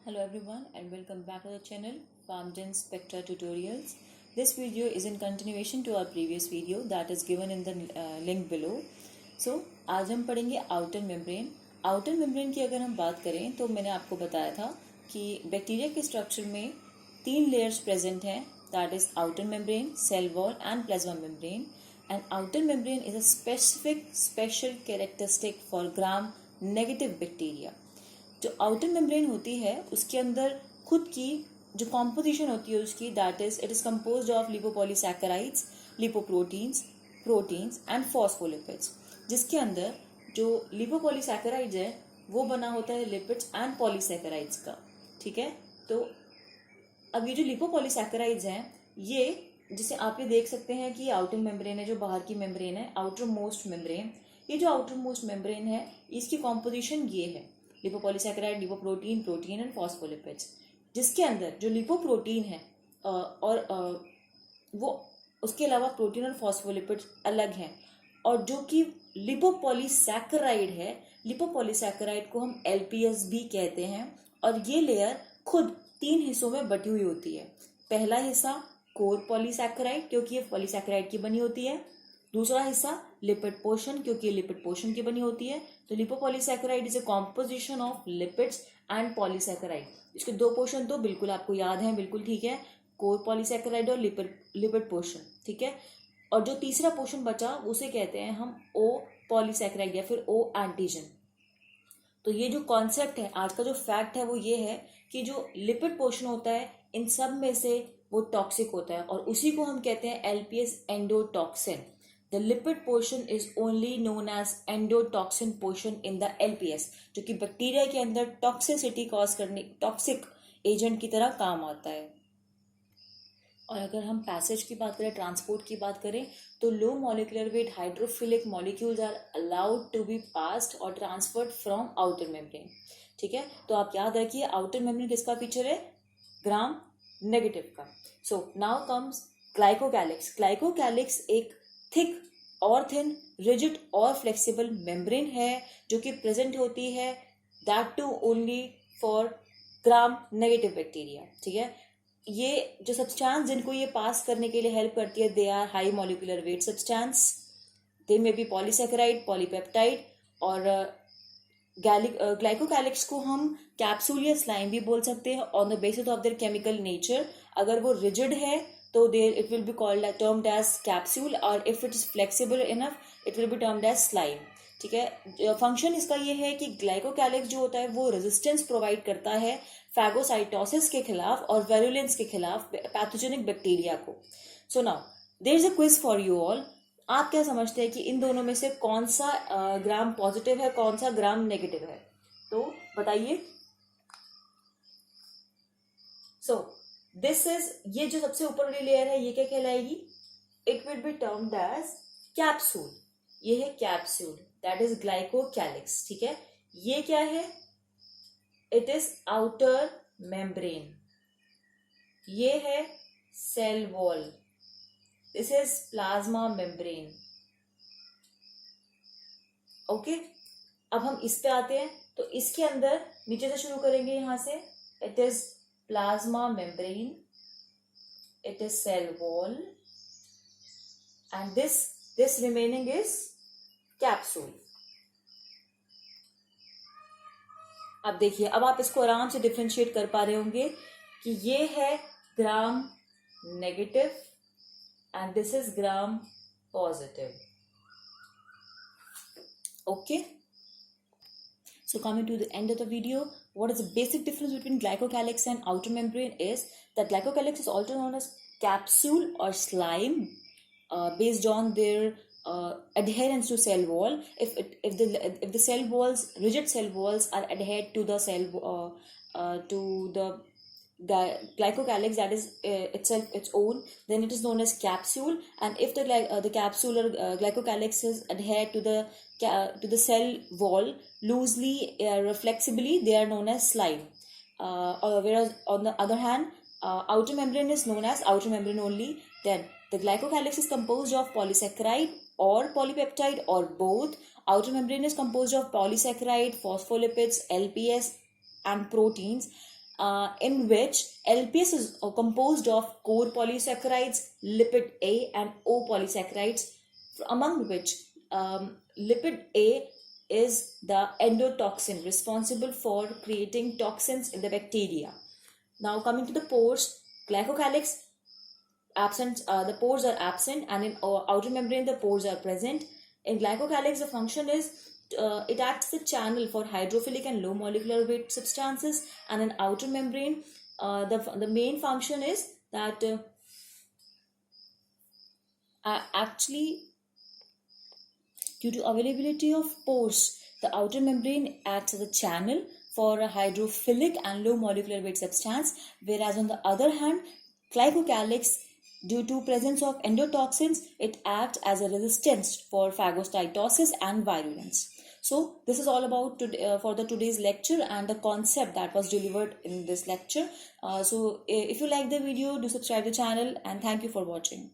Hello everyone and welcome back to the channel FarmGen Spectra Tutorials. This video is in continuation to our previous video that is given in the link below. So आज हम पढ़ेंगे outer membrane. Outer membrane की अगर हम बात करें तो मैंने आपको बताया था कि बैक्टीरिया के स्ट्रक्चर में 3 लेयर्स प्रेजेंट हैं, that is outer membrane, cell wall and plasma membrane. And outer membrane is a special characteristic for gram negative bacteria. जो आउटर मेम्ब्रेन होती है उसके अंदर खुद की जो कॉम्पोजिशन होती है उसकी, that is it is composed of lipopolysaccharides, lipoproteins, proteins and phospholipids. जिसके अंदर जो लिपोपॉलीसैकेराइड्स है वो बना होता है लिपिड्स एंड पॉलीसैकेराइड्स का. ठीक है, तो अब ये जो लिपोपॉलीसैकेराइड्स हैं ये, जिसे आप ये देख सकते हैं कि आउटर मेम्ब्रेन है, जो बाहर की मेम्ब्रेन है, आउटर मोस्ट मेम्ब्रेन. ये जो आउटर मोस्ट मेम्ब्रेन है इसकी कॉम्पोजिशन ये है, लिपोपॉलीसैकेराइड, लिपोप्रोटीन, प्रोटीन एंड फॉस्फोलिपिड्स. जिसके अंदर जो लिपोप्रोटीन है और वो उसके अलावा प्रोटीन और फॉस्फोलिपिड्स अलग हैं. और जो कि लिपोपॉलीसैकेराइड है, लिपोपॉलीसैकेराइड को हम एलपीएस भी कहते हैं. और ये लेयर खुद 3 हिस्सों में बटी हुई होती है. पहला हिस्सा कोर पॉलीसैकेराइड, क्योंकि ये पॉलीसैकेराइड की बनी होती है. दूसरा हिस्सा लिपिड पोर्शन, क्योंकि ये लिपिड पोर्शन की बनी होती है. तो lipopolysaccharide is a composition of lipids and polysaccharide. इसके 2 पोर्शन तो बिल्कुल आपको याद हैं, बिल्कुल ठीक है, कोर पॉलीसैकेराइड और लिपिड पोर्शन. ठीक है, और जो तीसरा पोर्शन बचा उसे कहते हैं हम ओ पॉलीसैकेराइड या फिर ओ एंटीजन. तो ये जो कॉन्सेप्ट है, आज का जो फैक्ट है वो ये है कि जो लिपिड पोर्शन होता है इन सब में से वो टॉक्सिक होता है और उसी को हम कहते हैं LPS, endotoxin. The lipid portion is only known as endotoxin portion in the LPS, जो कि बैक्टीरिया के अंदर टॉक्सिसिटी कॉज करने, टॉक्सिक एजेंट की तरह काम आता है. और अगर हम पैसेज की बात करें, ट्रांसपोर्ट की बात करें, तो low molecular weight hydrophilic molecules are allowed to be passed और ट्रांसफर्ड फ्रॉम आउटर मेम्ब्रेन. ठीक है, तो आप याद रखिए आउटर मेम्ब्रेन किसका फीचर है, ग्राम नेगेटिव का. So now comes glycocalyx. Glycocalyx एक थिक और थिन, रिजिड और फ्लेक्सिबल मेम्ब्रेन है जो कि प्रेजेंट होती है, that too only for gram negative bacteria. ठीक है, ये जो सब्सटेंस जिनको ये पास करने के लिए हेल्प करती है, they are high molecular weight substance. They may be polysaccharide, polypeptide. और ग्लाइकोकैलिक्स को हम कैप्सूल या स्लाइम भी बोल सकते हैं on the basis of their chemical nature. अगर वो रिजिड है तो there it will be called termed as capsule, और if it is flexible enough it will be termed as slime. ठीक है, फंक्शन इसका ये है कि ग्लाइकोकैलिक्स जो होता है वो रेजिस्टेंस प्रोवाइड करता है फैगोसाइटोसिस के खिलाफ और वेरुलेंस के खिलाफ पैथोजेनिक बैक्टीरिया को. So now there is a quiz for you all. आप क्या समझते हैं कि इन दोनों में से कौन सा ग्राम पॉजिटिव है, कौन सा ग्राम नेगेटिव है? तो बताइए. सो दिस इज, ये जो सबसे ऊपर वाली लेयर है ये क्या कहलाएगी? It will be termed as capsule. ये है कैप्सूल, दैट इज ग्लाइकोकैलिक्स. ठीक है, ये क्या है? It is outer membrane. ये है cell wall. This is plasma membrane. Okay, अब हम इस पे आते हैं. तो इसके अंदर नीचे से शुरू करेंगे, यहां से. It is plasma membrane, it is cell wall, and this remaining is capsule. अब देखिए, अब आप इसको आराम से डिफरेंशिएट कर पा रहे होंगे कि ये है gram negative and this is gram positive. Okay, so coming to the end of the video, what is the basic difference between glycocalyx and outer membrane is that glycocalyx is also known as capsule or slime based on their adherence to cell wall. If the cell walls, rigid cell walls are adhered to the to the glycocalyx, that is itself its own, then it is known as capsule. And if the capsule or glycocalyx is adhered to the cell wall loosely, flexibly, they are known as slime. Whereas on the other hand, outer membrane is known as outer membrane only. Then the glycocalyx is composed of polysaccharide or polypeptide or both. Outer membrane is composed of polysaccharide, phospholipids, LPS and proteins. in which LPS is composed of core polysaccharides, lipid A and O polysaccharides, among which lipid A is the endotoxin responsible for creating toxins in the bacteria. Now coming to the pores, glycocalyx absent, the pores are absent, and in outer membrane the pores are present. In glycocalyx, the function is it acts as a channel for hydrophilic and low molecular weight substances, and in outer membrane the main function is that actually, due to availability of pores, the outer membrane acts as a channel for a hydrophilic and low molecular weight substance, whereas on the other hand, glycocalyx, due to presence of endotoxins, it acts as a resistance for phagocytosis and virulence. So this is all about for the today's lecture and the concept that was delivered in this lecture. So if you like the video, do subscribe to the channel, and thank you for watching.